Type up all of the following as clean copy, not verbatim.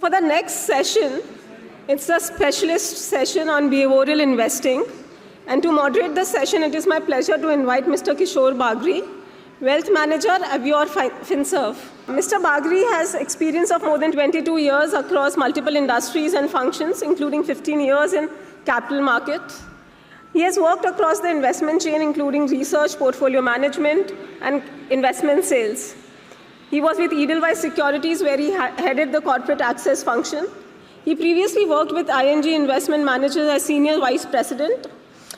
for the next session, it's a specialist session on behavioral investing. And to moderate the session, it is my pleasure to invite Mr. Kishore Bagri, Wealth Manager, Bajaj Finserv. Mr. Bagri has experience of more than 22 years across multiple industries and functions, including 15 years in capital markets. He has worked across the investment chain, including research, portfolio management, and investment sales. He was with Edelweiss Securities, where he headed the corporate access function. He previously worked with ING Investment Managers as Senior Vice President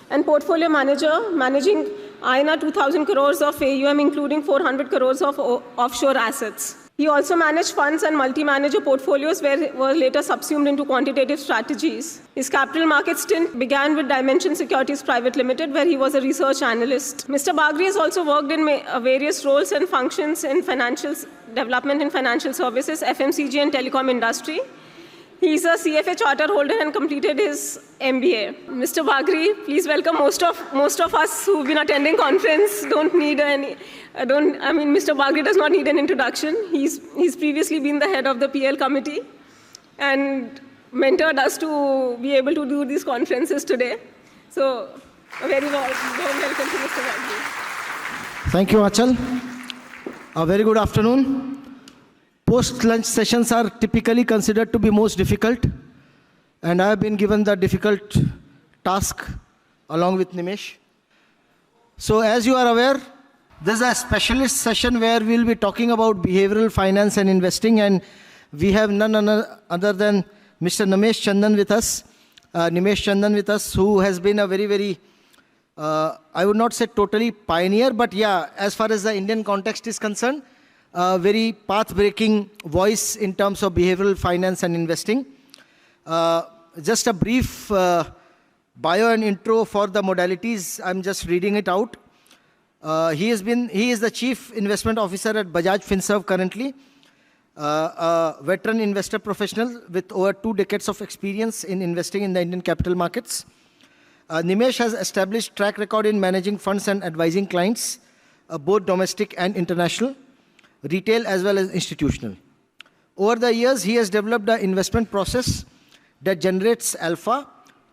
and Portfolio Manager, managing INR 2,000 crores of AUM, including 400 crores of offshore assets. He also managed funds and multi-manager portfolios were later subsumed into quantitative strategies. His capital market stint began with Dimension Securities Private Limited, where he was a research analyst. Mr. Bagri has also worked in various roles and functions in financial development and financial services, FMCG and telecom industry. He is a CFA charter holder and completed his MBA. Mr. Bagri, please welcome. Most of us who've been attending conference Mr. Bagri does not need an introduction. He's previously been the head of the PL committee and mentored us to be able to do these conferences today. So, a very warm welcome to Mr. Bagri. Thank you, Achal. A very good afternoon. Post-lunch sessions are typically considered to be most difficult, and I have been given the difficult task along with Nimesh. So as you are aware, this is a specialist session where we will be talking about behavioral finance and investing, and we have none other than Mr. Nimesh Chandan with us. Who has been a very, I would not say totally pioneer, but yeah, as far as the Indian context is concerned, a very path-breaking voice in terms of behavioral finance and investing. Just a brief bio and intro for the modalities. I'm just reading it out. He is the Chief Investment Officer at Bajaj Finserv currently, a veteran investor professional with over 2 decades of experience in investing in the Indian capital markets. Nimesh has established track record in managing funds and advising clients, both domestic and international, retail as well as institutional. Over the years, he has developed an investment process that generates alpha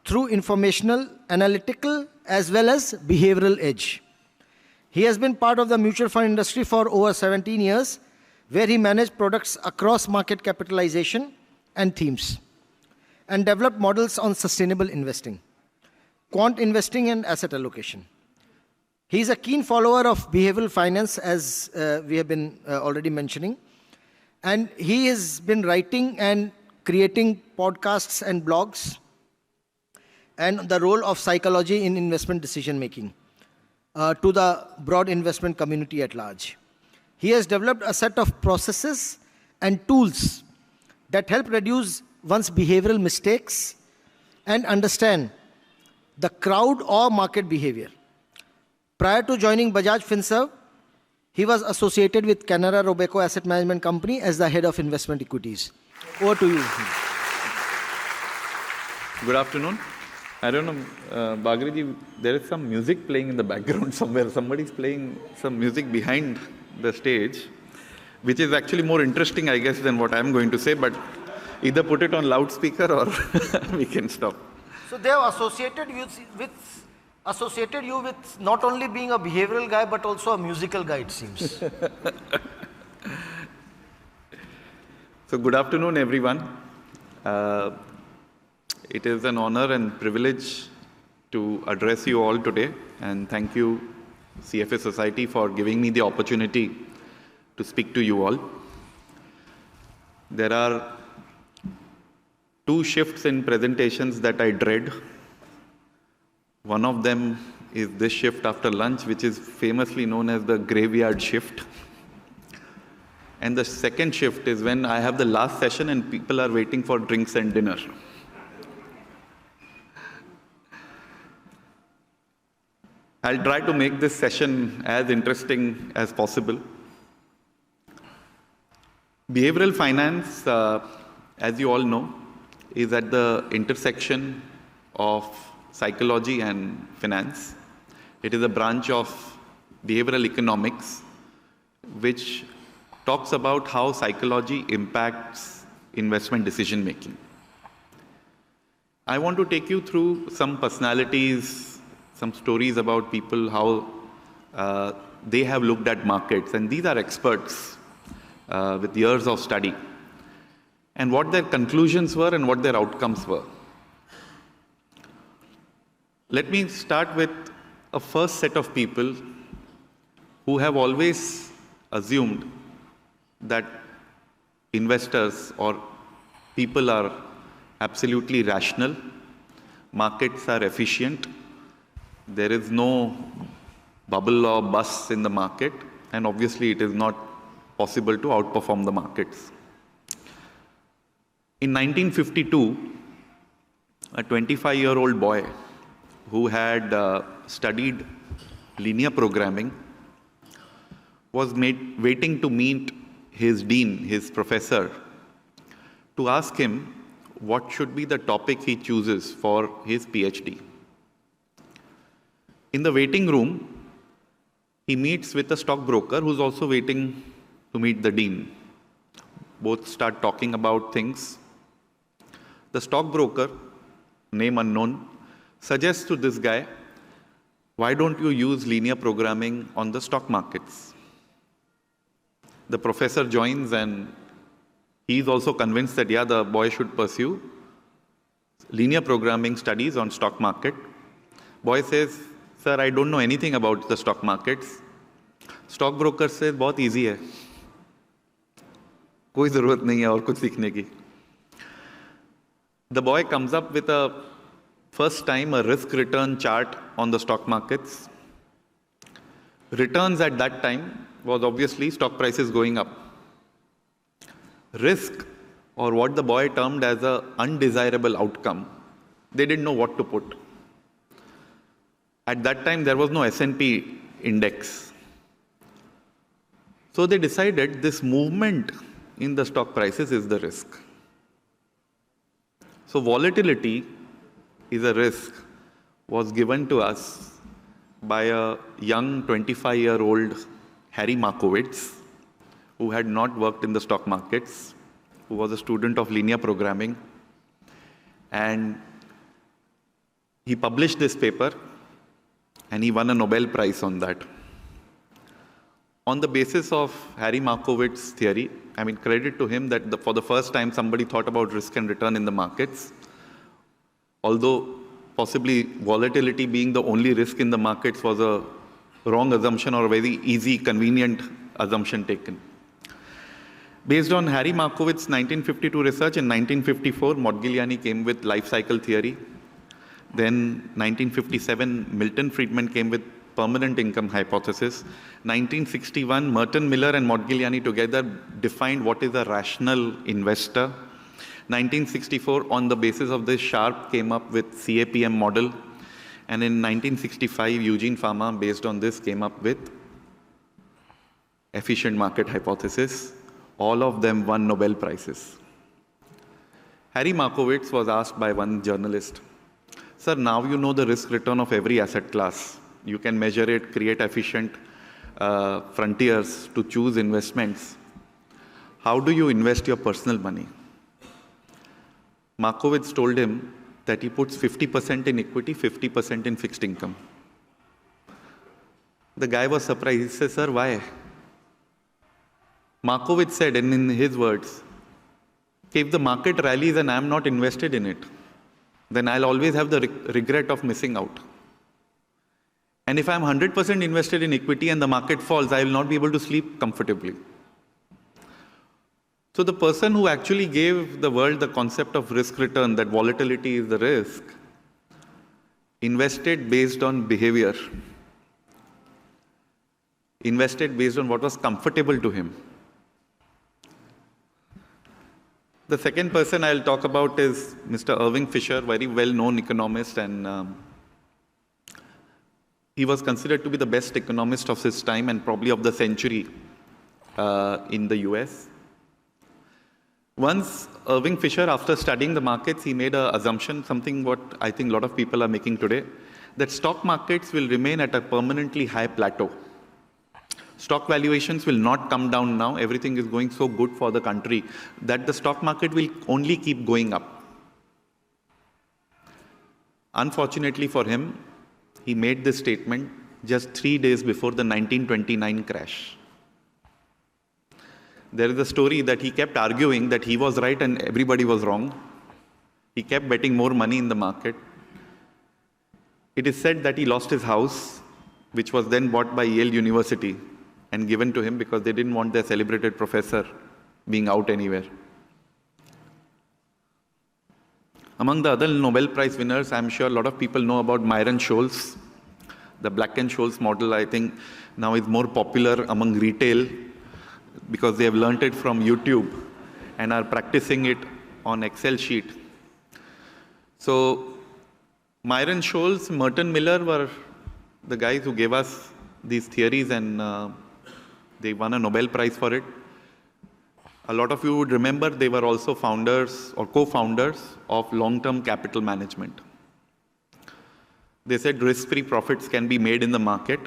through informational, analytical, as well as behavioral edge. He has been part of the mutual fund industry for over 17 years, where he managed products across market capitalization and themes, and developed models on sustainable investing, quant investing, and asset allocation. He is a keen follower of behavioral finance, as we have been already mentioning. And he has been writing and creating podcasts and blogs and the role of psychology in investment decision-making to the broad investment community at large. He has developed a set of processes and tools that help reduce one's behavioral mistakes and understand the crowd or market behavior. Prior to joining Bajaj Finserv, he was associated with Canara Robeco Asset Management Company as the head of investment equities. Over to you. Good afternoon. I don't know, Bagriji, there is some music playing in the background somewhere. Somebody's playing some music behind the stage, which is actually more interesting, I guess, than what I'm going to say, but either put it on loudspeaker or we can stop. So they have associated you with not only being a behavioral guy, but also a musical guy, it seems. So good afternoon, everyone. It is an honor and privilege to address you all today, and thank you, CFA Society, for giving me the opportunity to speak to you all. There are 2 shifts in presentations that I dread. One of them is this shift after lunch, which is famously known as the graveyard shift. And the second shift is when I have the last session and people are waiting for drinks and dinner. I'll try to make this session as interesting as possible. Behavioral finance, as you all know, is at the intersection of psychology and finance. It is a branch of behavioral economics, which talks about how psychology impacts investment decision making. I want to take you through some personalities, some stories about people, how they have looked at markets, and these are experts with years of study, and what their conclusions were and what their outcomes were. Let me start with a first set of people who have always assumed that investors or people are absolutely rational, markets are efficient, there is no bubble or bust in the market, and obviously it is not possible to outperform the markets. In 1952, a 25-year-old boy who had studied linear programming was waiting to meet his dean, his professor, to ask him what should be the topic he chooses for his PhD. In the waiting room, he meets with a stockbroker who's also waiting to meet the dean. Both start talking about things. The stockbroker, name unknown, suggests to this guy, why don't you use linear programming on the stock markets? The professor joins, and he's also convinced that, yeah, the boy should pursue linear programming studies on stock market. Boy says, sir, I don't know anything about the stock markets. Stockbroker says, बहुत easy है. कोई ज़रूरत नहीं है और कुछ सीखने की. The boy comes up with first time a risk return chart on the stock markets. Returns at that time was obviously stock prices going up. Risk, or what the boy termed as an undesirable outcome, they didn't know what to put. At that time, there was no S&P index. So they decided this movement in the stock prices is the risk. So volatility is a risk was given to us by a young 25-year-old Harry Markowitz, who had not worked in the stock markets, who was a student of linear programming. And he published this paper, and he won a Nobel Prize on that. On the basis of Harry Markowitz's theory, I mean, credit to him that for the first time somebody thought about risk and return in the markets. Although possibly volatility being the only risk in the markets was a wrong assumption or a very easy, convenient assumption taken. Based on Harry Markowitz's 1952 research, in 1954, Modigliani came with life cycle theory. Then 1957, Milton Friedman came with permanent income hypothesis. 1961, Merton Miller and Modigliani together defined what is a rational investor. 1964, on the basis of this, Sharpe came up with CAPM model. And in 1965, Eugene Fama, based on this, came up with efficient market hypothesis. All of them won Nobel Prizes. Harry Markowitz was asked by one journalist, sir, now you know the risk return of every asset class. You can measure it, create efficient frontiers to choose investments. How do you invest your personal money? Markowitz told him that he puts 50% in equity, 50% in fixed income. The guy was surprised. He said, sir, why? Markowitz said, and in his words, if the market rallies and I'm not invested in it, then I'll always have the regret of missing out. And if I'm 100% invested in equity and the market falls, I will not be able to sleep comfortably. So the person who actually gave the world the concept of risk return, that volatility is the risk, invested based on behavior, invested based on what was comfortable to him. The second person I'll talk about is Mr. Irving Fisher, very well-known economist, and he was considered to be the best economist of his time and probably of the century in the US. Once Irving Fisher, after studying the markets, he made an assumption, something what I think a lot of people are making today, that stock markets will remain at a permanently high plateau Stock valuations will not come down now. Everything is going so good for the country that the stock market will only keep going up. Unfortunately for him, he made this statement just 3 days before the 1929 crash. There is a story that he kept arguing that he was right and everybody was wrong. He kept betting more money in the market. It is said that he lost his house, which was then bought by Yale University and given to him because they didn't want their celebrated professor being out anywhere. Among the other Nobel Prize winners, I'm sure a lot of people know about Myron Scholes. The Black-Scholes model, I think, now is more popular among retail because they have learnt it from YouTube and are practicing it on Excel sheet. So Myron Scholes, Merton Miller were the guys who gave us these theories, and they won a Nobel Prize for it. A lot of you would remember they were also founders or co-founders of long-term capital management. They said risk-free profits can be made in the market,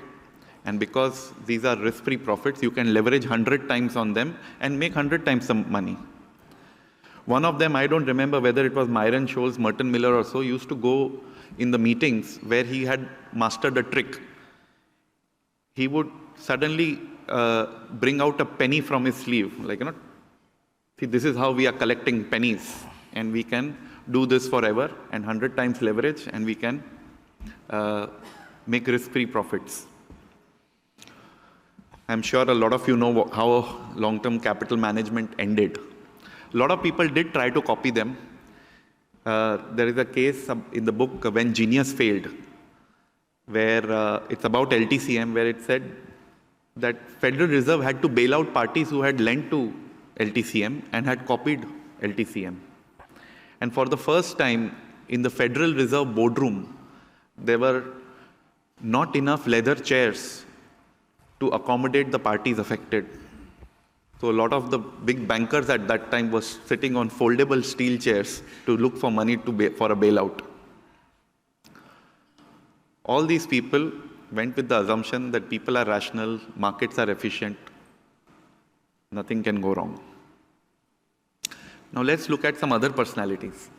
and because these are risk-free profits, you can leverage 100 times on them and make 100 times some money. One of them, I don't remember whether it was Myron Scholes, Merton Miller or so, used to go in the meetings where he had mastered a trick. He would suddenly bring out a penny from his sleeve, see, this is how we are collecting pennies, and we can do this forever and 100 times leverage, and we can make risk-free profits. I'm sure a lot of you know how long-term capital management ended. A lot of people did try to copy them. There is a case in the book, When Genius Failed, where it's about LTCM, where it said that Federal Reserve had to bail out parties who had lent to LTCM and had copied LTCM. And for the first time in the Federal Reserve boardroom, there were not enough leather chairs to accommodate the parties affected. So a lot of the big bankers at that time was sitting on foldable steel chairs to look for money for a bailout. All these people went with the assumption that people are rational, markets are efficient, nothing can go wrong. Now let's look at some other personalities.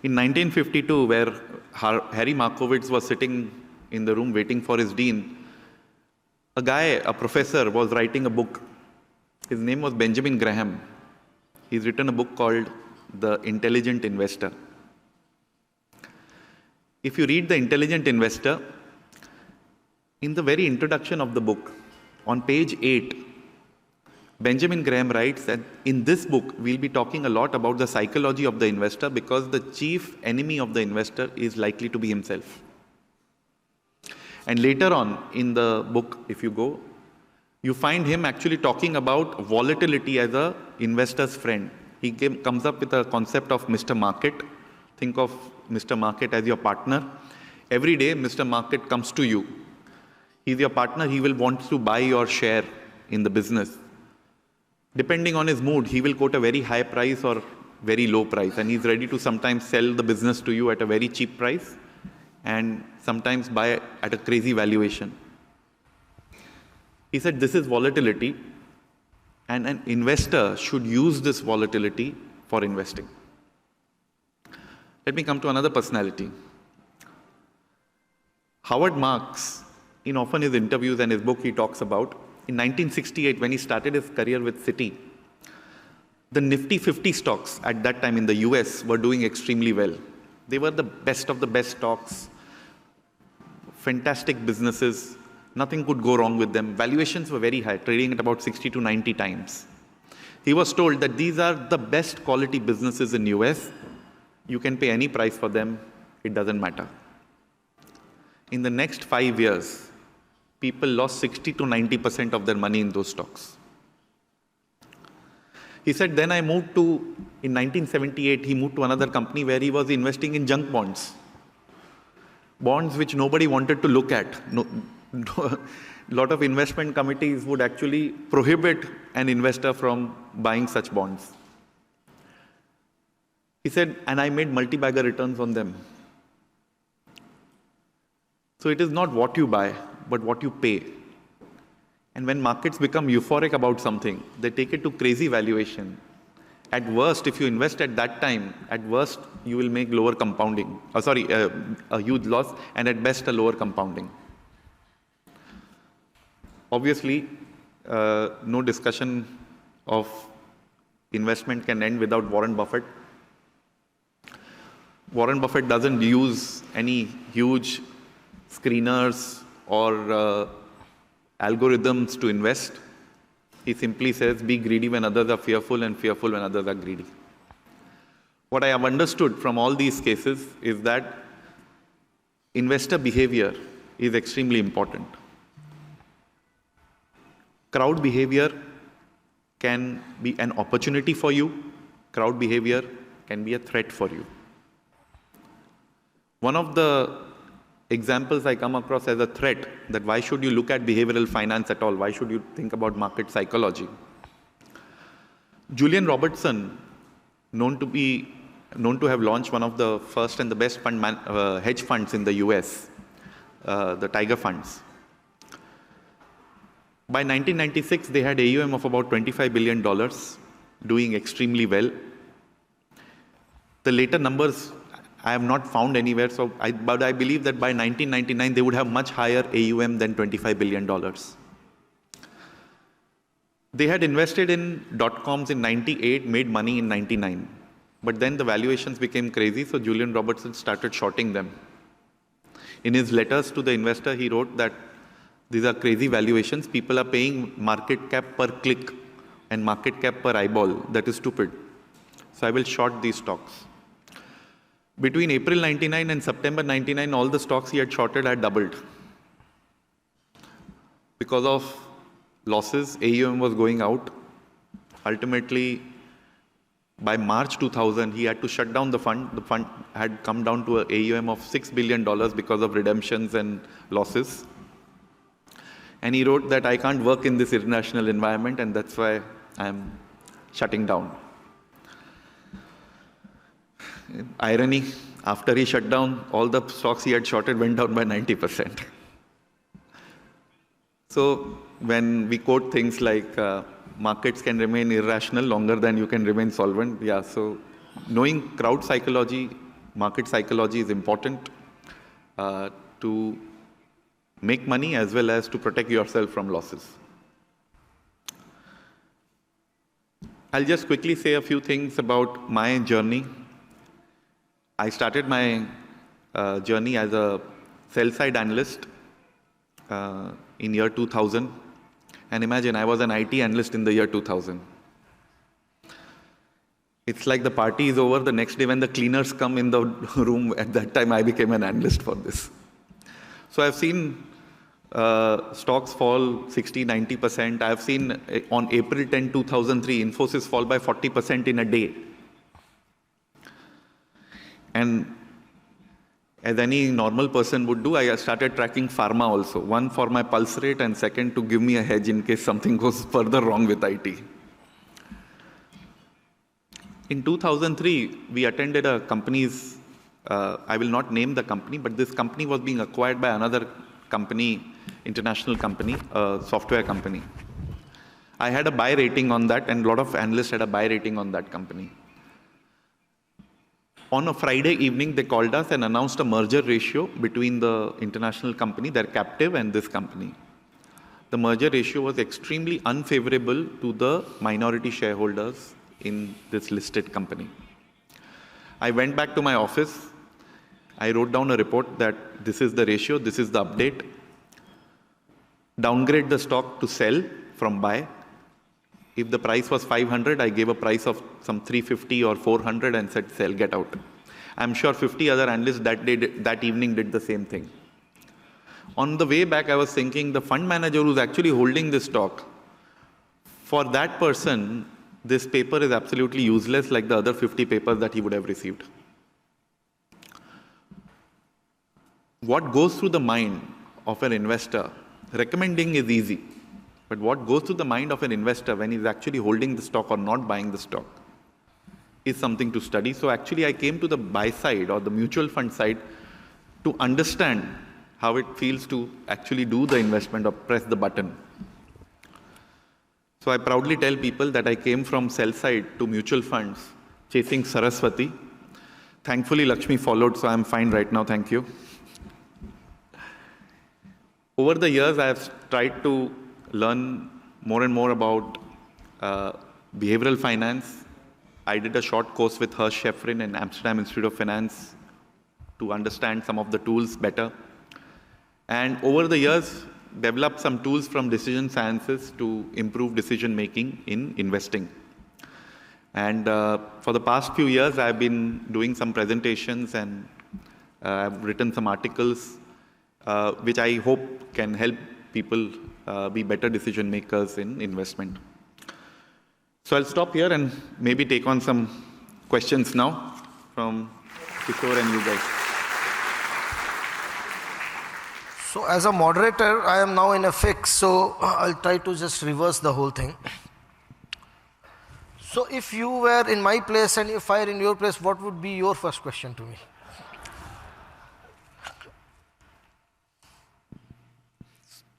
In 1952, where Harry Markowitz was sitting in the room waiting for his dean, a professor, was writing a book. His name was Benjamin Graham. He's written a book called The Intelligent Investor. If you read The Intelligent Investor, in the very introduction of the book, on page 8, Benjamin Graham writes that in this book, we'll be talking a lot about the psychology of the investor because the chief enemy of the investor is likely to be himself. And later on in the book, if you go, you find him actually talking about volatility as an investor's friend. He comes up with a concept of Mr. Market. Think of Mr. Market as your partner. Every day, Mr. Market comes to you. He's your partner. He will want to buy your share in the business. Depending on his mood, he will quote a very high price or very low price. And he's ready to sometimes sell the business to you at a very cheap price and sometimes buy at a crazy valuation. He said this is volatility, and an investor should use this volatility for investing. Let me come to another personality. Howard Marks, in often his interviews and his book, he talks about, in 1968, when he started his career with Citi, the Nifty 50 stocks at that time in the US were doing extremely well. They were the best of the best stocks, fantastic businesses, nothing could go wrong with them. Valuations were very high, trading at about 60 to 90 times. He was told that these are the best quality businesses in US. You can pay any price for them, it doesn't matter. In the next 5 years, people lost 60 to 90% of their money in those stocks. He said, then I moved to, in 1978, he moved to another company where he was investing in junk bonds. Bonds which nobody wanted to look at. A lot of investment committees would actually prohibit an investor from buying such bonds. He said, and I made multi-bagger returns on them. So it is not what you buy, but what you pay. And when markets become euphoric about something, they take it to crazy valuation. At worst, if you invest at that time, at worst, you will make lower compounding. A huge loss, and at best, a lower compounding. Obviously, no discussion of investment can end without Warren Buffett. Warren Buffett doesn't use any huge screeners or algorithms to invest. He simply says, be greedy when others are fearful and fearful when others are greedy. What I have understood from all these cases is that investor behavior is extremely important. Crowd behavior can be an opportunity for you. Crowd behavior can be a threat for you. One of the examples I come across as a threat, that why should you look at behavioral finance at all? Why should you think about market psychology? Julian Robertson, known to have launched one of the first and the best hedge funds in the US, the Tiger funds. By 1996, they had AUM of about $25 billion, doing extremely well. The later numbers I have not found anywhere, but I believe that by 1999, they would have much higher AUM than $25 billion. They had invested in dot-coms in 98, made money in 99. But then the valuations became crazy, so Julian Robertson started shorting them. In his letters to the investor, he wrote that these are crazy valuations. People are paying market cap per click and market cap per eyeball. That is stupid. So I will short these stocks. Between April 99 and September 99, all the stocks he had shorted had doubled. Because of losses, AUM was going out. Ultimately, by March 2000, he had to shut down the fund. The fund had come down to an AUM of $6 billion because of redemptions and losses. And he wrote that I can't work in this international environment, and that's why I'm shutting down. Irony, after he shut down, all the stocks he had shorted went down by 90%. So when we quote things like markets can remain irrational longer than you can remain solvent, yeah, so knowing crowd psychology, market psychology is important to make money as well as to protect yourself from losses. I'll just quickly say a few things about my journey. I started my journey as a sell-side analyst in year 2000. And imagine, I was an IT analyst in the year 2000. It's like the party is over, the next day when the cleaners come in the room, at that time I became an analyst for this. So I've seen stocks fall 60, 90%. I've seen on April 10, 2003, Infosys fall by 40% in a day. And as any normal person would do, I started tracking pharma also. One, for my pulse rate, and second, to give me a hedge in case something goes further wrong with IT. In 2003, we attended a company's, I will not name the company, but this company was being acquired by another company, international company, a software company. I had a buy rating on that, and a lot of analysts had a buy rating on that company. On a Friday evening, they called us and announced a merger ratio between the international company, their captive, and this company. The merger ratio was extremely unfavorable to the minority shareholders in this listed company. I went back to my office. I wrote down a report that this is the ratio, this is the update. Downgrade the stock to sell from buy. If the price was 500, I gave a price of some 350 or 400 and said, sell, get out. I'm sure 50 other analysts that evening did the same thing. On the way back, I was thinking the fund manager who's actually holding this stock, for that person, this paper is absolutely useless like the other 50 papers that he would have received. What goes through the mind of an investor, recommending is easy. But what goes through the mind of an investor when he's actually holding the stock or not buying the stock is something to study. So actually I came to the buy side or the mutual fund side to understand how it feels to actually do the investment or press the button. So I proudly tell people that I came from sell side to mutual funds, chasing Saraswati. Thankfully, Lakshmi followed, so I'm fine right now, thank you. Over the years, I have tried to learn more and more about behavioral finance. I did a short course with Hirsch Sheffrin in Amsterdam Institute of Finance to understand some of the tools better. And over the years, developed some tools from decision sciences to improve decision making in investing. And for the past few years, I've been doing some presentations and I've written some articles which I hope can help people be better decision makers in investment. So I'll stop here and maybe take on some questions now from Kishore and you guys. So as a moderator, I am now in a fix, so I'll try to just reverse the whole thing. So if you were in my place and if I were in your place, what would be your first question to me?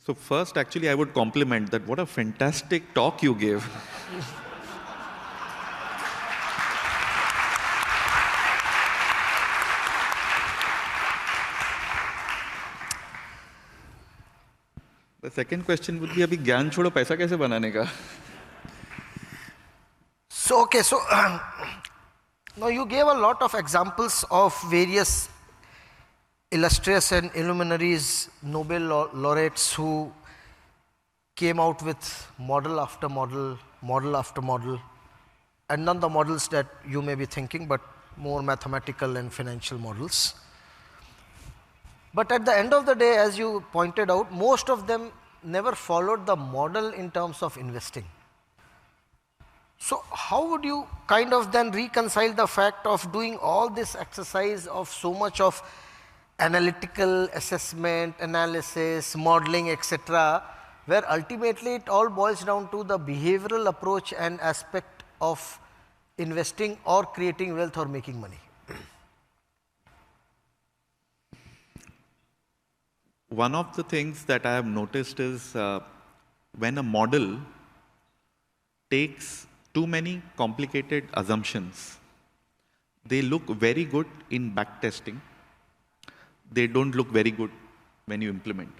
So first, actually, I would compliment that what a fantastic talk you gave. The second question would be, अभी ज्ञान छोड़ो पैसा कैसे बनाने का? So, okay, so now you gave a lot of examples of various illustrious and illuminaries, Nobel laureates who came out with model after model, model after model, and none the models that you may be thinking, but more mathematical and financial models. But at the end of the day, as you pointed out, most of them never followed the model in terms of investing. So how would you kind of then reconcile the fact of doing all this exercise of so much of analytical assessment, analysis, modeling, etc., where ultimately it all boils down to the behavioral approach and aspect of investing or creating wealth or making money? One of the things that I have noticed is when a model takes too many complicated assumptions, they look very good in backtesting. They don't look very good when you implement.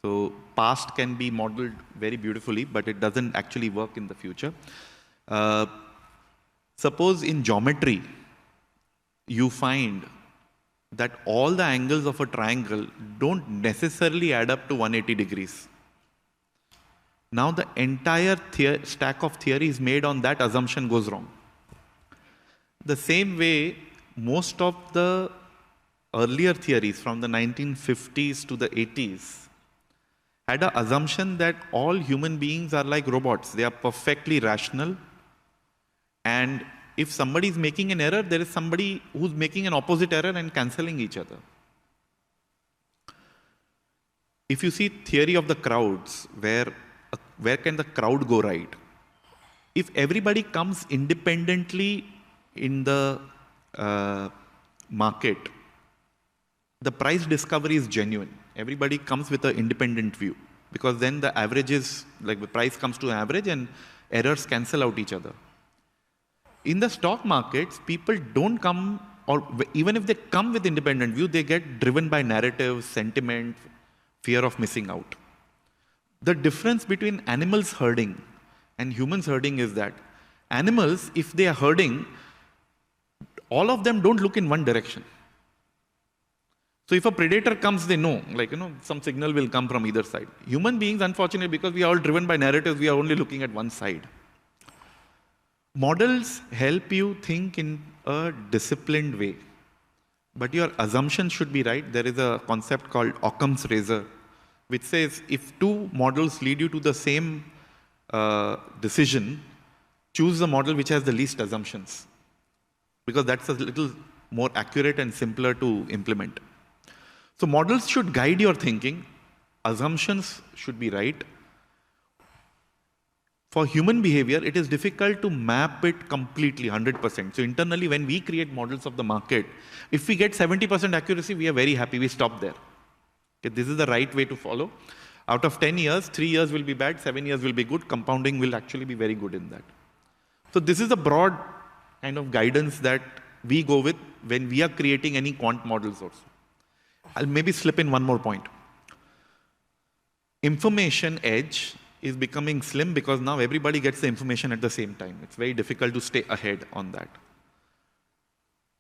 So past can be modeled very beautifully, but it doesn't actually work in the future. Suppose in geometry, you find that all the angles of a triangle don't necessarily add up to 180 degrees. Now the entire stack of theories made on that assumption goes wrong. The same way, most of the earlier theories from the 1950s to the 80s had an assumption that all human beings are like robots. They are perfectly rational, and if somebody is making an error, there is somebody who's making an opposite error and cancelling each other. If you see theory of the crowds, where can the crowd go right? If everybody comes independently in the market, the price discovery is genuine. Everybody comes with an independent view, because then the average is, like the price comes to an average and errors cancel out each other. In the stock markets, people don't come, or even if they come with independent view, they get driven by narrative, sentiment, fear of missing out. The difference between animals herding and humans herding is that animals, if they are herding, all of them don't look in one direction. So if a predator comes, they know, some signal will come from either side. Human beings, unfortunately, because we are all driven by narratives, we are only looking at one side. Models help you think in a disciplined way, but your assumption should be right. There is a concept called Occam's razor, which says if two models lead you to the same decision, choose the model which has the least assumptions, because that's a little more accurate and simpler to implement. So models should guide your thinking. Assumptions should be right. For human behavior, it is difficult to map it completely, 100%. So internally, when we create models of the market, if we get 70% accuracy, we are very happy, we stop there. Okay, this is the right way to follow. Out of 10 years, 3 years will be bad, 7 years will be good. Compounding will actually be very good in that. So this is a broad kind of guidance that we go with when we are creating any quant models also. I'll maybe slip in one more point. Information edge is becoming slim because now everybody gets the information at the same time. It's very difficult to stay ahead on that.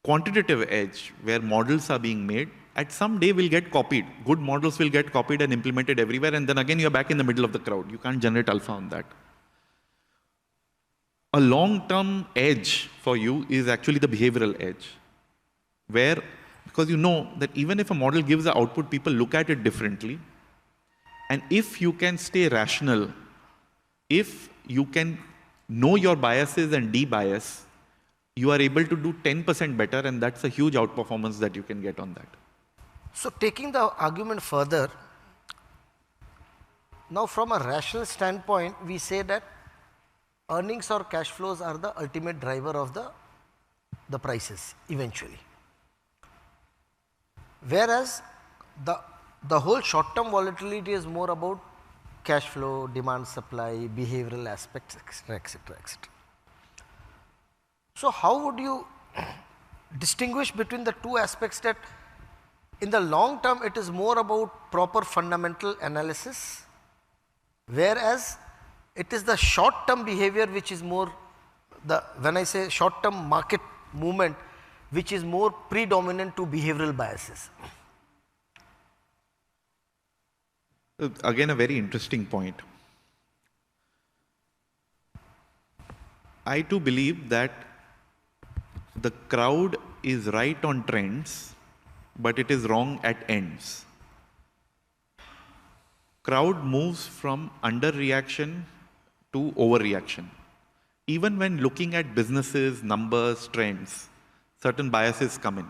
Quantitative edge, where models are being made, at some day will get copied. Good models will get copied and implemented everywhere, and then again you're back in the middle of the crowd. You can't generate alpha on that. A long-term edge for you is actually the behavioral edge, where, because you know that even if a model gives the output, people look at it differently. And if you can stay rational, if you can know your biases and de-bias, you are able to do 10% better, and that's a huge outperformance that you can get on that. So taking the argument further, now from a rational standpoint, we say that earnings or cash flows are the ultimate driver of the prices eventually. Whereas the whole short-term volatility is more about cash flow, demand, supply, behavioral aspects, etc., etc., etc. So how would you distinguish between the two aspects, that in the long term it is more about proper fundamental analysis, whereas it is the short-term behavior which is more, when I say short-term market movement, which is more predominant to behavioral biases? Again, a very interesting point. I too believe that the crowd is right on trends, but it is wrong at ends. Crowd moves from underreaction to overreaction. Even when looking at businesses, numbers, trends, certain biases come in.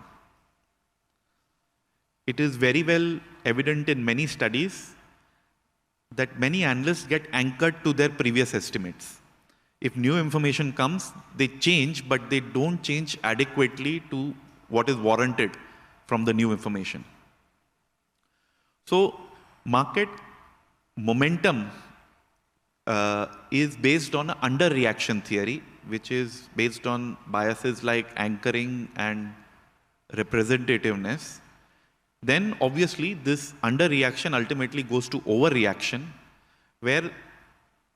It is very well evident in many studies that many analysts get anchored to their previous estimates. If new information comes, they change, but they don't change adequately to what is warranted from the new information. So market momentum is based on an underreaction theory, which is based on biases like anchoring and representativeness. Then obviously this underreaction ultimately goes to overreaction, where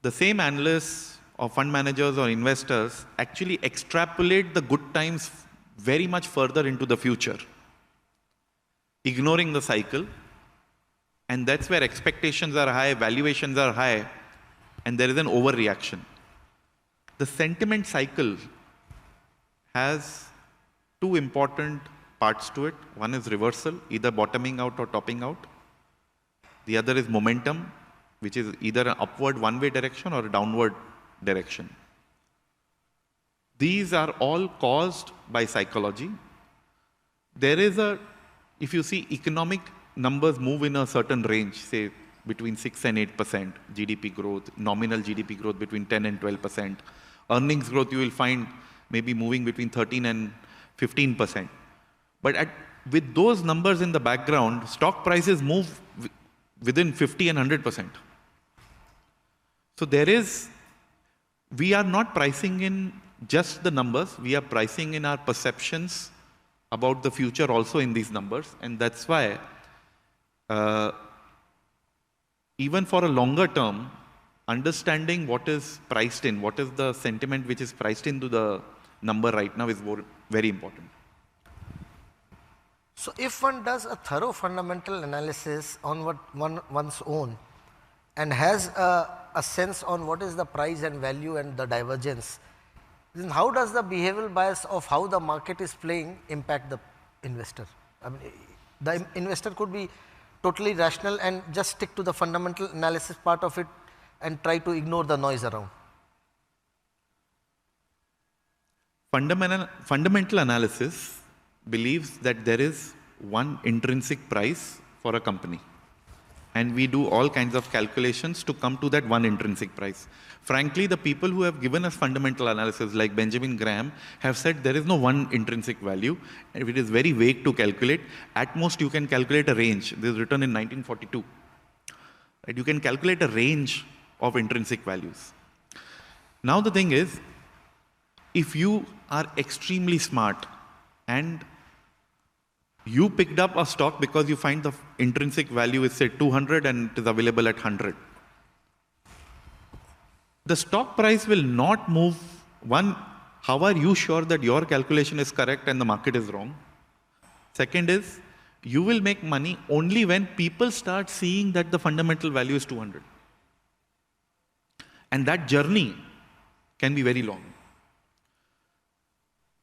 the same analysts or fund managers or investors actually extrapolate the good times very much further into the future, ignoring the cycle. And that's where expectations are high, valuations are high, and there is an overreaction. The sentiment cycle has two important parts to it. One is reversal, either bottoming out or topping out. The other is momentum, which is either an upward one-way direction or a downward direction. These are all caused by psychology. There is if you see economic numbers move in a certain range, say between 6 and 8% GDP growth, nominal GDP growth between 10 and 12%. Earnings growth you will find maybe moving between 13 and 15%. But with those numbers in the background, stock prices move within 50 and 100%. So we are not pricing in just the numbers, we are pricing in our perceptions about the future also in these numbers. And that's why even for a longer term, understanding what is priced in, what is the sentiment which is priced into the number right now is very important. So if one does a thorough fundamental analysis on one's own and has a sense on what is the price and value and the divergence, then how does the behavioral bias of how the market is playing impact the investor? I mean, the investor could be totally rational and just stick to the fundamental analysis part of it and try to ignore the noise around. Fundamental analysis believes that there is one intrinsic price for a company. And we do all kinds of calculations to come to that one intrinsic price. Frankly, the people who have given us fundamental analysis, like Benjamin Graham, have said there is no one intrinsic value. And it is very vague to calculate. At most, you can calculate a range. This is written in 1942. Right? You can calculate a range of intrinsic values. Now the thing is, if you are extremely smart and you picked up a stock because you find the intrinsic value is say 200 and it is available at 100. The stock price will not move. One, how are you sure that your calculation is correct and the market is wrong? Second is, you will make money only when people start seeing that the fundamental value is 200. And that journey can be very long.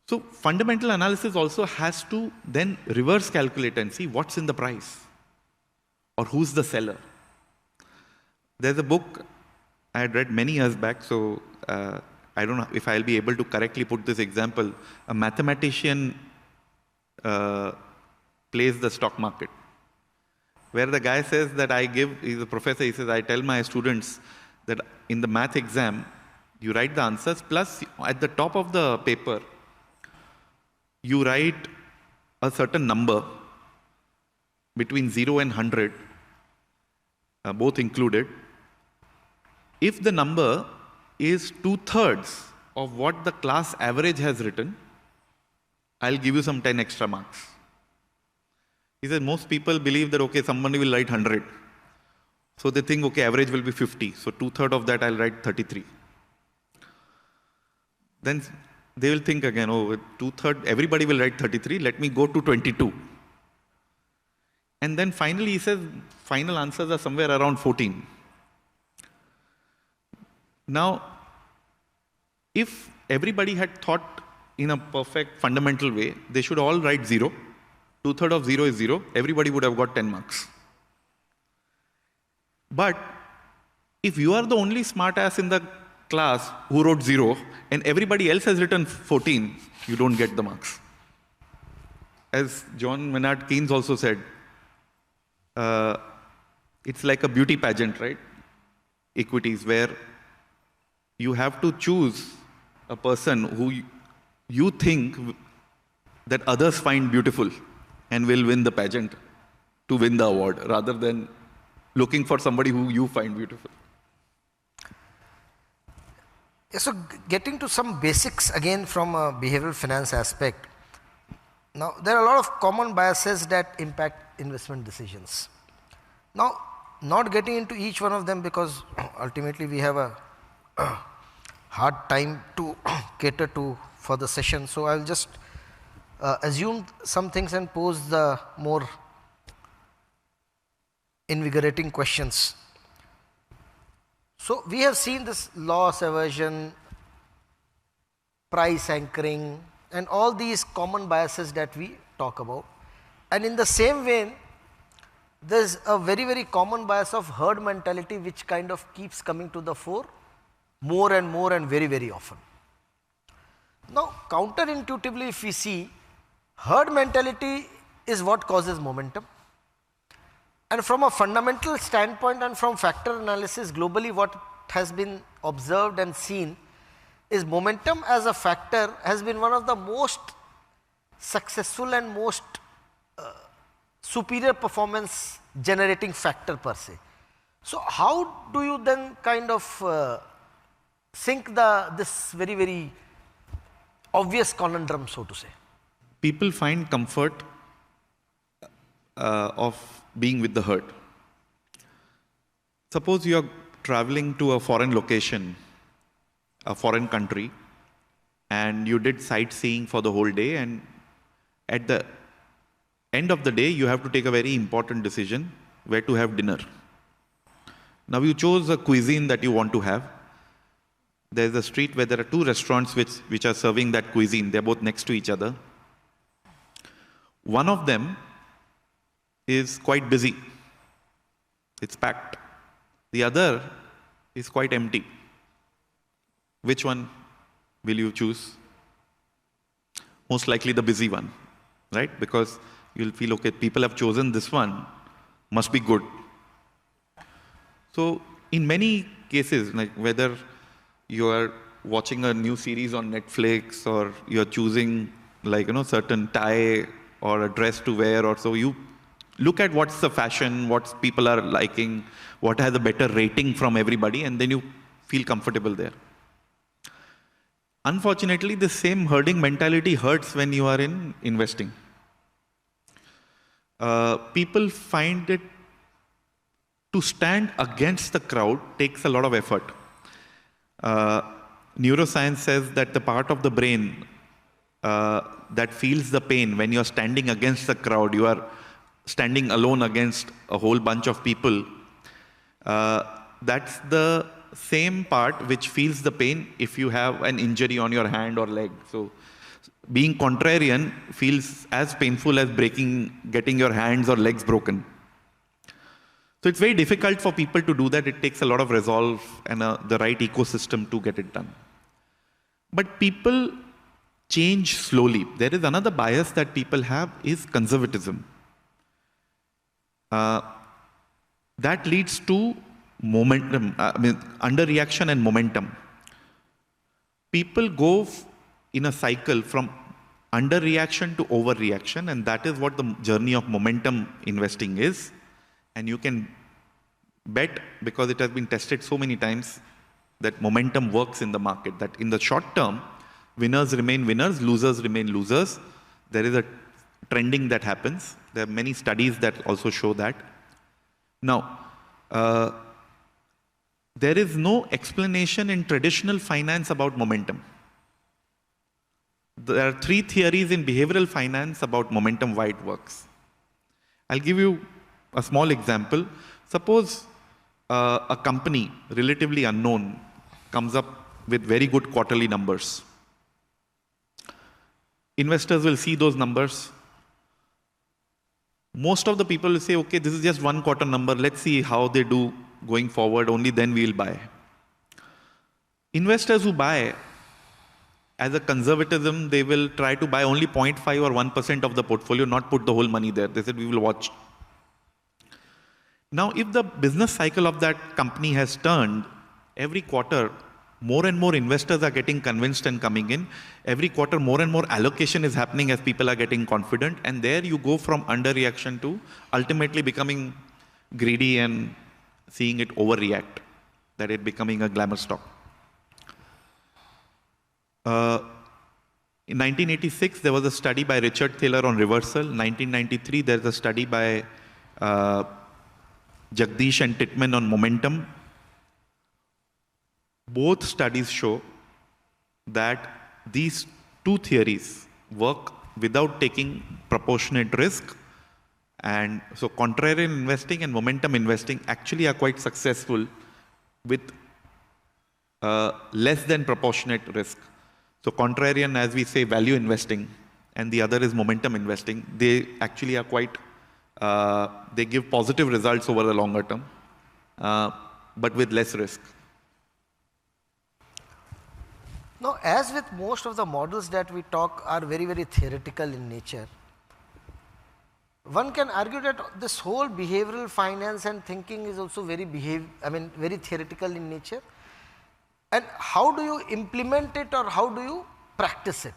So fundamental analysis also has to then reverse calculate and see what's in the price or who's the seller. There's a book I had read many years back, so I don't know if I'll be able to correctly put this example. A mathematician plays the stock market, where the guy says that he's a professor, he says, I tell my students that in the math exam, you write the answers, plus at the top of the paper, you write a certain number between 0 and 100, both included. If the number is 2/3 of what the class average has written, I'll give you some 10 extra marks. He said most people believe that, okay, somebody will write 100. So they think, okay, average will be 50. So 2/3 of that I'll write 33. Then they will think again, oh, 2/3, everybody will write 33, let me go to 22. And then finally he says, final answers are somewhere around 14. Now, if everybody had thought in a perfect fundamental way, they should all write 0. 2/3 of 0 is 0. Everybody would have got 10 marks. But if you are the only smart ass in the class who wrote 0 and everybody else has written 14, you don't get the marks. As John Maynard Keynes also said, it's like a beauty pageant, right? Equities, where you have to choose a person who you think that others find beautiful and will win the pageant to win the award, rather than looking for somebody who you find beautiful. So getting to some basics again from a behavioral finance aspect. Now, there are a lot of common biases that impact investment decisions. Now, not getting into each one of them because ultimately we have a hard time to cater to for the session. So I'll just assume some things and pose the more invigorating questions. So we have seen this loss aversion, price anchoring, and all these common biases that we talk about. And in the same vein, there's a very, very common bias of herd mentality which kind of keeps coming to the fore more and very, very often. Now, counterintuitively, if we see, herd mentality is what causes momentum. And from a fundamental standpoint and from factor analysis globally, what has been observed and seen is momentum as a factor has been one of the most successful and most superior performance generating factor per se. So how do you then kind of sink this very, very obvious conundrum, so to say? People find comfort of being with the herd. Suppose you are traveling to a foreign location, a foreign country, and you did sightseeing for the whole day, and at the end of the day, you have to take a very important decision where to have dinner. Now you chose a cuisine that you want to have. There's a street where there are two restaurants which are serving that cuisine. They're both next to each other. One of them is quite busy. It's packed. The other is quite empty. Which one will you choose? Most likely the busy one, right? Because you'll feel, okay, people have chosen this one, must be good. So in many cases, like whether you are watching a new series on Netflix or you're choosing like, certain tie or a dress to wear, or so you look at what's the fashion, what people are liking, what has a better rating from everybody, and then you feel comfortable there. Unfortunately, the same herding mentality hurts when you are in investing. People find it to stand against the crowd takes a lot of effort. Neuroscience says that the part of the brain that feels the pain when you're standing against the crowd, you are standing alone against a whole bunch of people, that's the same part which feels the pain if you have an injury on your hand or leg. So being contrarian feels as painful as getting your hands or legs broken. So it's very difficult for people to do that. It takes a lot of resolve and the right ecosystem to get it done. But people change slowly. There is another bias that people have is conservatism. That leads to momentum, underreaction and momentum. People go in a cycle from underreaction to overreaction, and that is what the journey of momentum investing is. And you can bet, because it has been tested so many times, that momentum works in the market, that in the short term, winners remain winners, losers remain losers. There is a trending that happens. There are many studies that also show that. Now, there is no explanation in traditional finance about momentum. There are 3 theories in behavioral finance about momentum, why it works. I'll give you a small example. Suppose a company, relatively unknown, comes up with very good quarterly numbers. Investors will see those numbers. Most of the people will say, okay, this is just 1 quarter number. Let's see how they do going forward. Only then we'll buy. Investors who buy, as a conservatism, they will try to buy only 0.5 or 1% of the portfolio, not put the whole money there. They said, we will watch. Now, if the business cycle of that company has turned, every quarter, more and more investors are getting convinced and coming in. Every quarter, more and more allocation is happening as people are getting confident. And there you go from underreaction to ultimately becoming greedy and seeing it overreact, that it becoming a glamour stock. In 1986, there was a study by Richard Thaler on reversal. 1993, there's a study by Jagdish and Titman on momentum. Both studies show that these 2 theories work without taking proportionate risk. And so contrarian investing and momentum investing actually are quite successful with less than proportionate risk. So contrarian, as we say, value investing, and the other is momentum investing. They actually are quite, they give positive results over the longer term, but with less risk. Now, as with most of the models that we talk are very, very theoretical in nature, one can argue that this whole behavioral finance and thinking is also very very theoretical in nature. And how do you implement it, or how do you practice it?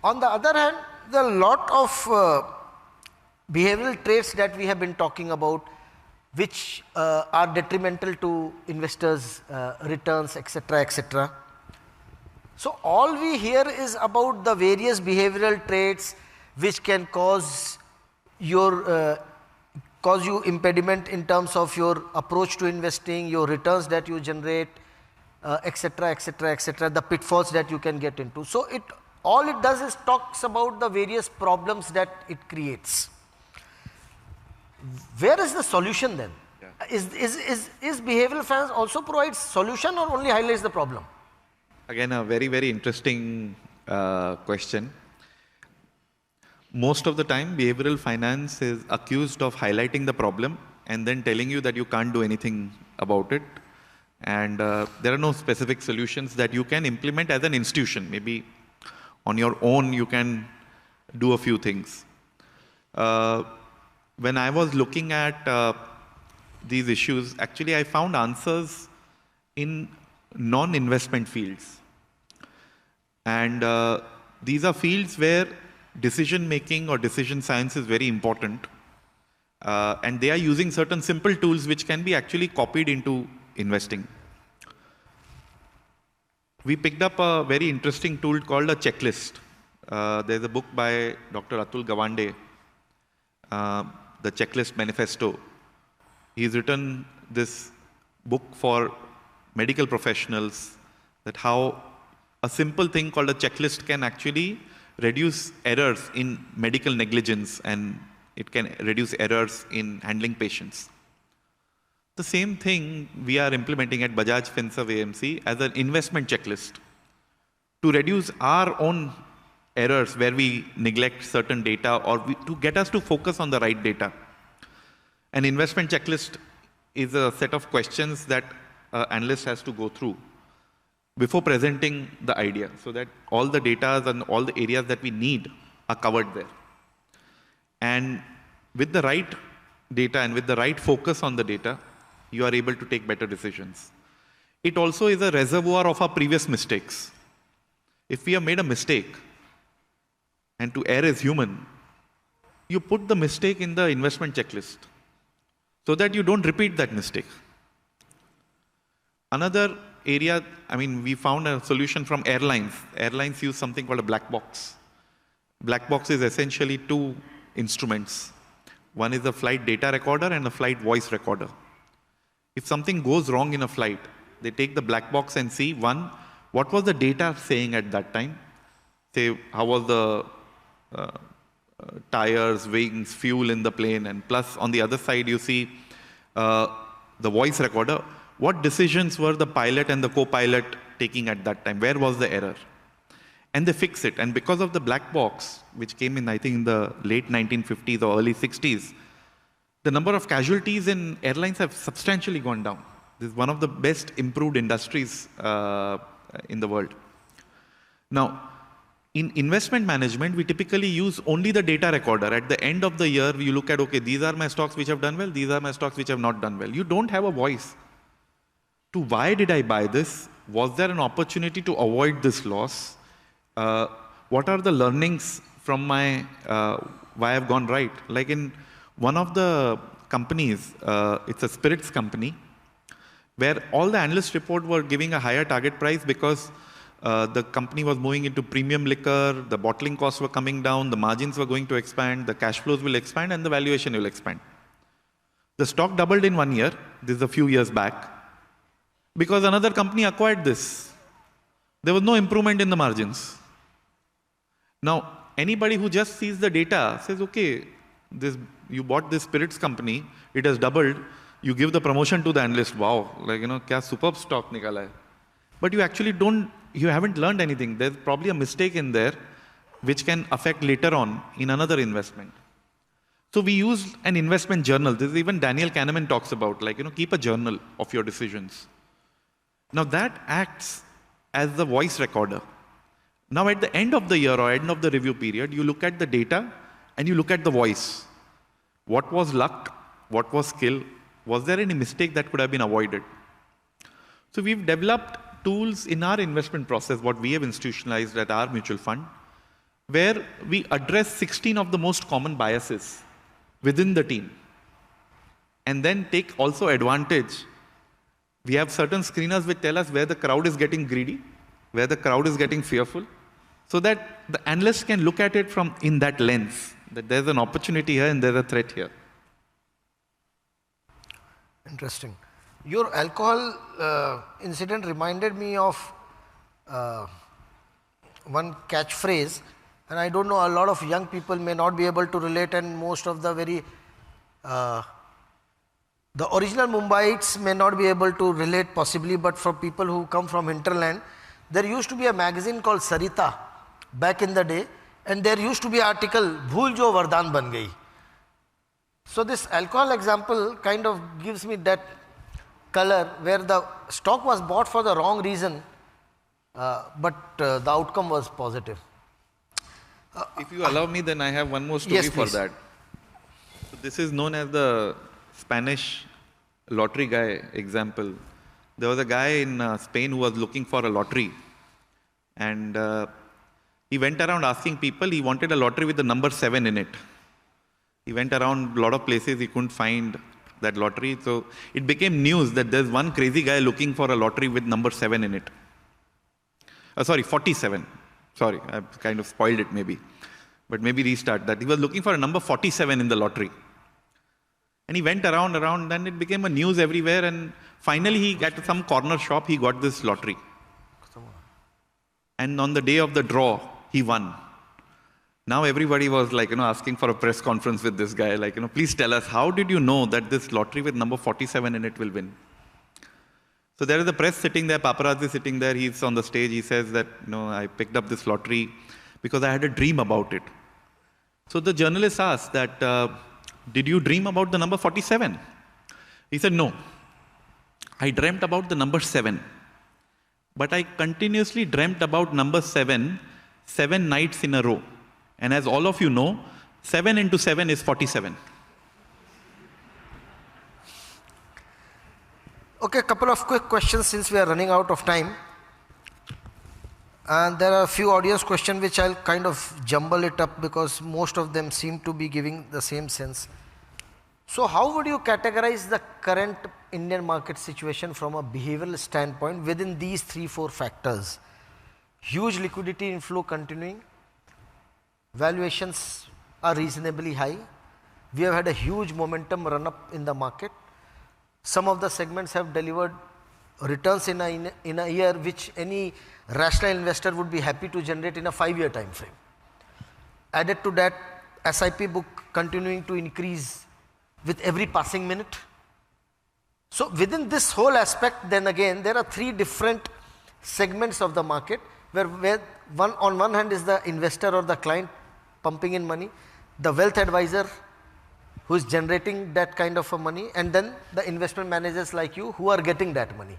On the other hand, there are a lot of behavioral traits that we have been talking about, which are detrimental to investors' returns, etc., etc. So all we hear is about the various behavioral traits which can cause you impediment in terms of your approach to investing, your returns that you generate, etc., etc., etc., the pitfalls that you can get into. So all it does is talks about the various problems that it creates. Where is the solution then? Yeah. Is behavioral finance also provides solution, or only highlights the problem? Again, a very, very interesting question. Most of the time, behavioral finance is accused of highlighting the problem and then telling you that you can't do anything about it. And there are no specific solutions that you can implement as an institution. Maybe on your own, you can do a few things. When I was looking at these issues, actually I found answers in non-investment fields. And these are fields where decision making or decision science is very important. And they are using certain simple tools which can be actually copied into investing. We picked up a very interesting tool called a checklist. There's a book by Dr. Atul Gawande, the Checklist Manifesto. He's written this book for medical professionals, that how a simple thing called a checklist can actually reduce errors in medical negligence, and it can reduce errors in handling patients. The same thing we are implementing at Bajaj Finserv AMC as an investment checklist to reduce our own errors where we neglect certain data, or to get us to focus on the right data. An investment checklist is a set of questions that an analyst has to go through before presenting the idea, so that all the data and all the areas that we need are covered there. And with the right data and with the right focus on the data, you are able to take better decisions. It also is a reservoir of our previous mistakes. If we have made a mistake, and to err is human, you put the mistake in the investment checklist so that you don't repeat that mistake. Another area, we found a solution from airlines. Airlines use something called a black box. Black box is essentially two instruments. One is a flight data recorder and a flight voice recorder. If something goes wrong in a flight, they take the black box and see, one, what was the data saying at that time? Say, how was the tires, wings, fuel in the plane, and plus on the other side you see the voice recorder. What decisions were the pilot and the co-pilot taking at that time? Where was the error? And they fix it. And because of the black box, which came in, I think, in the late 1950s or early 60s, the number of casualties in airlines have substantially gone down. This is one of the best improved industries in the world. Now, in investment management, we typically use only the data recorder. At the end of the year, you look at, okay, these are my stocks which have done well, these are my stocks which have not done well. You don't have a voice to why did I buy this? Was there an opportunity to avoid this loss? What are the learnings from my, why I've gone right? Like in one of the companies, it's a spirits company, where all the analyst report were giving a higher target price because the company was moving into premium liquor, the bottling costs were coming down, the margins were going to expand, the cash flows will expand, and the valuation will expand. The stock doubled in 1 year. This is a few years back, because another company acquired this. There was no improvement in the margins. Now, anybody who just sees the data says, okay, you bought this spirits company, it has doubled, you give the promotion to the analyst, wow, kya superb stock nikala hai. But you actually you haven't learned anything. There's probably a mistake in there which can affect later on in another investment. So we used an investment journal. This is even Daniel Kahneman talks about, keep a journal of your decisions. Now that acts as the voice recorder. Now at the end of the year or end of the review period, you look at the data and you look at the voice. What was luck? What was skill? Was there any mistake that could have been avoided? So we've developed tools in our investment process, what we have institutionalized at our mutual fund, where we address 16 of the most common biases within the team. And then take also advantage. We have certain screeners which tell us where the crowd is getting greedy, where the crowd is getting fearful, so that the analyst can look at it from in that lens, that there's an opportunity here and there's a threat here. Interesting. Your alcohol incident reminded me of one catchphrase, and I don't know, a lot of young people may not be able to relate, and most of the the original Mumbaites may not be able to relate possibly, but for people who come from hinterland, there used to be a magazine called Sarita back in the day, and there used to be an article, Bhool Jo Vardhan Ban Gayi. So this alcohol example kind of gives me that color where the stock was bought for the wrong reason, but the outcome was positive. If you allow me, then I have one more story for that. So this is known as the Spanish lottery guy example. There was a guy in Spain who was looking for a lottery, and He went around asking people, he wanted a lottery with the number 7 in it. He went around a lot of places, he couldn't find that lottery. So it became news that there's one crazy guy looking for a lottery with number 7 in it. Sorry, 47. Sorry, I've kind of spoiled it maybe. But maybe restart that. He was looking for a number 47 in the lottery. And he went around, and it became a news everywhere. And finally, he got to some corner shop, he got this lottery. And on the day of the draw, he won. Now everybody was like, asking for a press conference with this guy. Like, please tell us, how did you know that this lottery with number 47 in it will win? So there is a press sitting there, paparazzi sitting there. He's on the stage. He says that, I picked up this lottery because I had a dream about it. So the journalist asked that, did you dream about the number 47? He said, no. I dreamt about the number 7. But I continuously dreamt about number 7 nights in a row. And as all of you know, 7 into 7 is 47. Okay, a couple of quick questions since we are running out of time. And there are a few audience questions which I'll kind of jumble it up because most of them seem to be giving the same sense. So how would you categorize the current Indian market situation from a behavioral standpoint within these 3-4 factors? Huge liquidity inflow continuing, valuations are reasonably high, we have had a huge momentum run up in the market, some of the segments have delivered returns in a year which any rational investor would be happy to generate in a 5-year time frame. Added to that, SIP book continuing to increase with every passing minute. So within this whole aspect, then again, there are 3 different segments of the market where on one hand is the investor or the client pumping in money, the wealth advisor who is generating that kind of a money, and then the investment managers like you who are getting that money.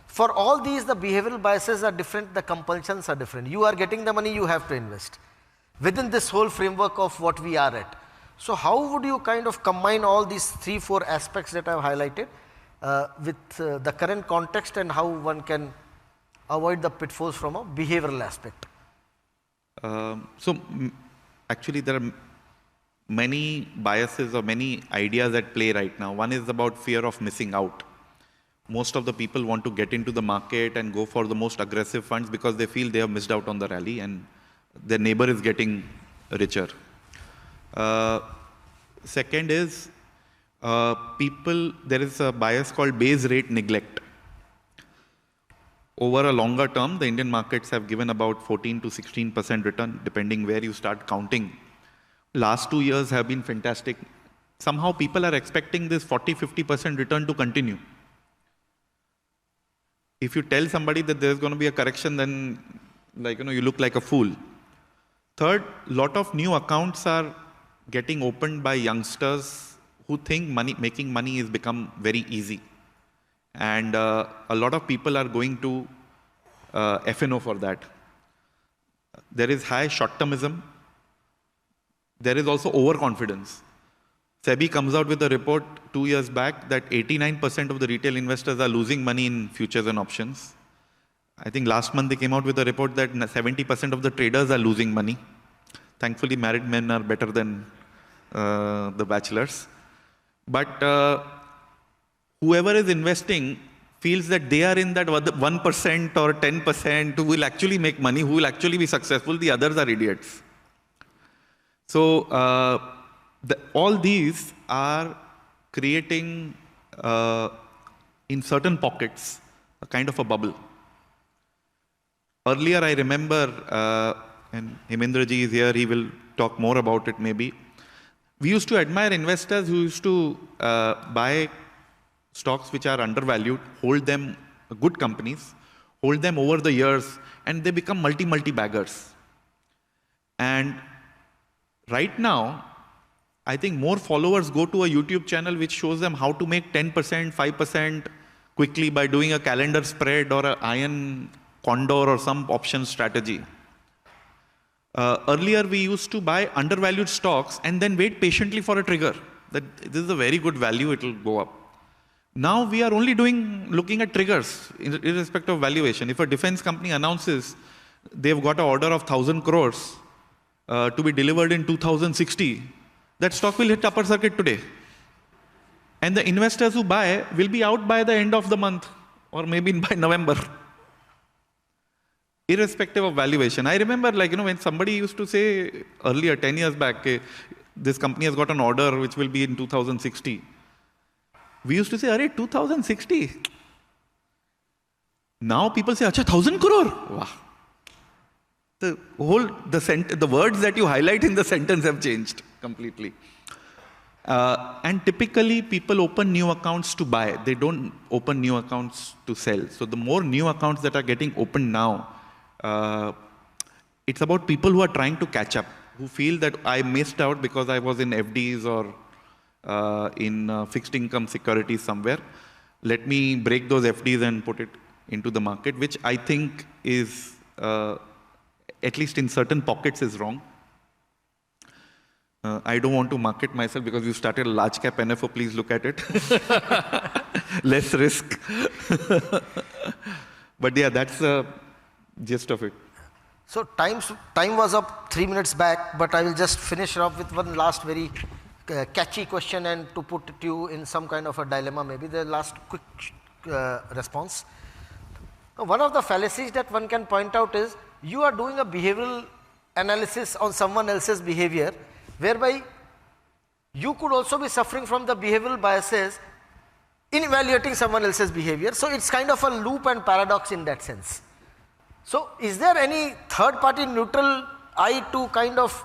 For all these, the behavioral biases are different, the compulsions are different. You are getting the money, you have to invest within this whole framework of what we are at. So how would you kind of combine all these 3-4 aspects that I have highlighted with the current context and how one can avoid the pitfalls from a behavioral aspect? Actually there are many biases or many ideas at play right now. One is about fear of missing out. Most of the people want to get into the market and go for the most aggressive funds because they feel they have missed out on the rally and their neighbor is getting richer. Second is there is a bias called base rate neglect. Over a longer term, the Indian markets have given about 14 to 16% return, depending where you start counting. Last 2 years have been fantastic. Somehow people are expecting this 40-50% return to continue. If you tell somebody that there's going to be a correction, then you look like a fool. Third, lot of new accounts are getting opened by youngsters who think making money has become very easy. And a lot of people are going to F&O for that. There is high short-termism. There is also overconfidence. SEBI comes out with a report 2 years back that 89% of the retail investors are losing money in futures and options. I think last month they came out with a report that 70% of the traders are losing money. Thankfully, married men are better than the bachelors. But whoever is investing feels that they are in that 1% or 10% who will actually make money, who will actually be successful. The others are idiots. So all these are creating, in certain pockets, a kind of a bubble. Earlier, I remember, and Hemendraji is here, he will talk more about it maybe. We used to admire investors who used to buy stocks which are undervalued, hold them, good companies, hold them over the years, and they become multi-baggers. And right now, I think more followers go to a YouTube channel which shows them how to make 10%, 5% quickly by doing a calendar spread or an iron condor or some option strategy. Earlier, we used to buy undervalued stocks and then wait patiently for a trigger. That this is a very good value, it will go up. Now we are only looking at triggers irrespective of valuation. If a defense company announces they've got an order of 1,000 crores to be delivered in 2060, that stock will hit upper circuit today. And the investors who buy will be out by the end of the month or maybe by November, irrespective of valuation. I remember, when somebody used to say earlier, 10 years back, this company has got an order which will be in 2060. We used to say, "Arey, 2060? Now people say, "Acha, 1,000 crore? Wow." The words that you highlight in the sentence have changed completely. And typically people open new accounts to buy. They don't open new accounts to sell. So the more new accounts that are getting opened now, it's about people who are trying to catch up, who feel that I missed out because I was in FDs or in fixed income securities somewhere. Let me break those FDs and put it into the market, which I think is, at least in certain pockets, is wrong. I don't want to market myself because you started a large cap NFO, please look at it. Less risk. But yeah, that's the gist of it. So time was up 3 minutes back, but I will just finish up with one last very catchy question and to put you in some kind of a dilemma, maybe the last quick response. One of the fallacies that one can point out is you are doing a behavioral analysis on someone else's behavior, whereby you could also be suffering from the behavioral biases in evaluating someone else's behavior. So it's kind of a loop and paradox in that sense. So is there any third party neutral eye to kind of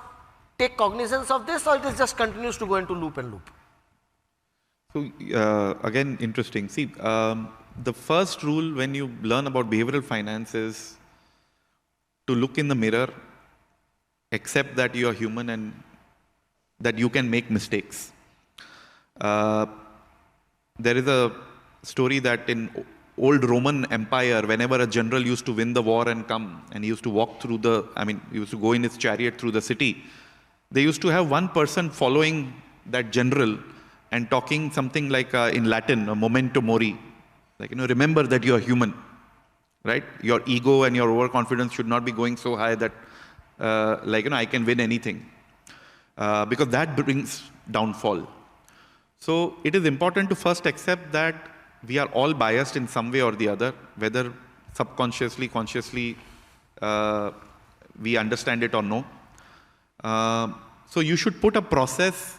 take cognizance of this, or it just continues to go into loop and loop? So again, interesting. See, the first rule when you learn about behavioral finance is to look in the mirror, accept that you are human and that you can make mistakes. There is a story that in old Roman Empire, whenever a general used to win the war and come, and he used to walk through he used to go in his chariot through the city, they used to have one person following that general and talking something like in Latin, memento mori, remember that you are human, right? Your ego and your overconfidence should not be going so high that, I can win anything. Because that brings downfall. So it is important to first accept that we are all biased in some way or the other, whether subconsciously, consciously, we understand it or no. So you should put a process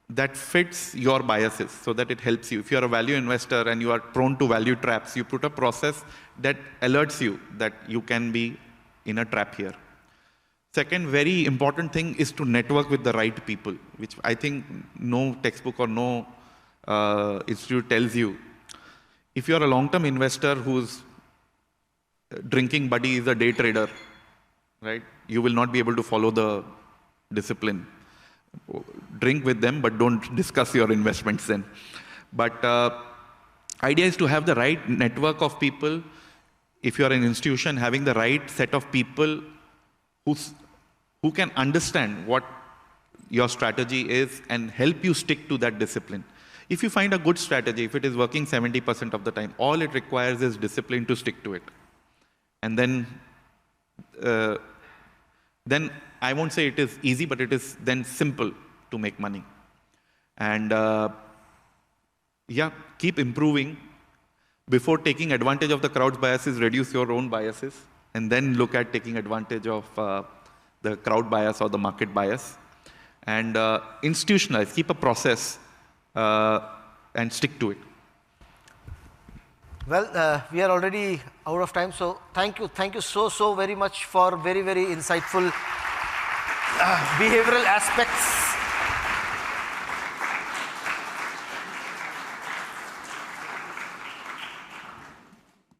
that fits your biases so that it helps you. If you are a value investor and you are prone to value traps, you put a process that alerts you that you can be in a trap here. Second very important thing is to network with the right people, which I think no textbook or no institute tells you. If you are a long-term investor whose drinking buddy is a day trader, right, you will not be able to follow the discipline. Drink with them, but don't discuss your investments then. But idea is to have the right network of people. If you are an institution, having the right set of people who can understand what your strategy is and help you stick to that discipline. If you find a good strategy, if it is working 70% of the time, all it requires is discipline to stick to it. And then I won't say it is easy, but it is then simple to make money. And keep improving. Before taking advantage of the crowd's biases, reduce your own biases, and then look at taking advantage of the crowd bias or the market bias. And institutionalize, keep a process and stick to it. Well, we are already out of time, so thank you so very much for very, very insightful behavioral aspects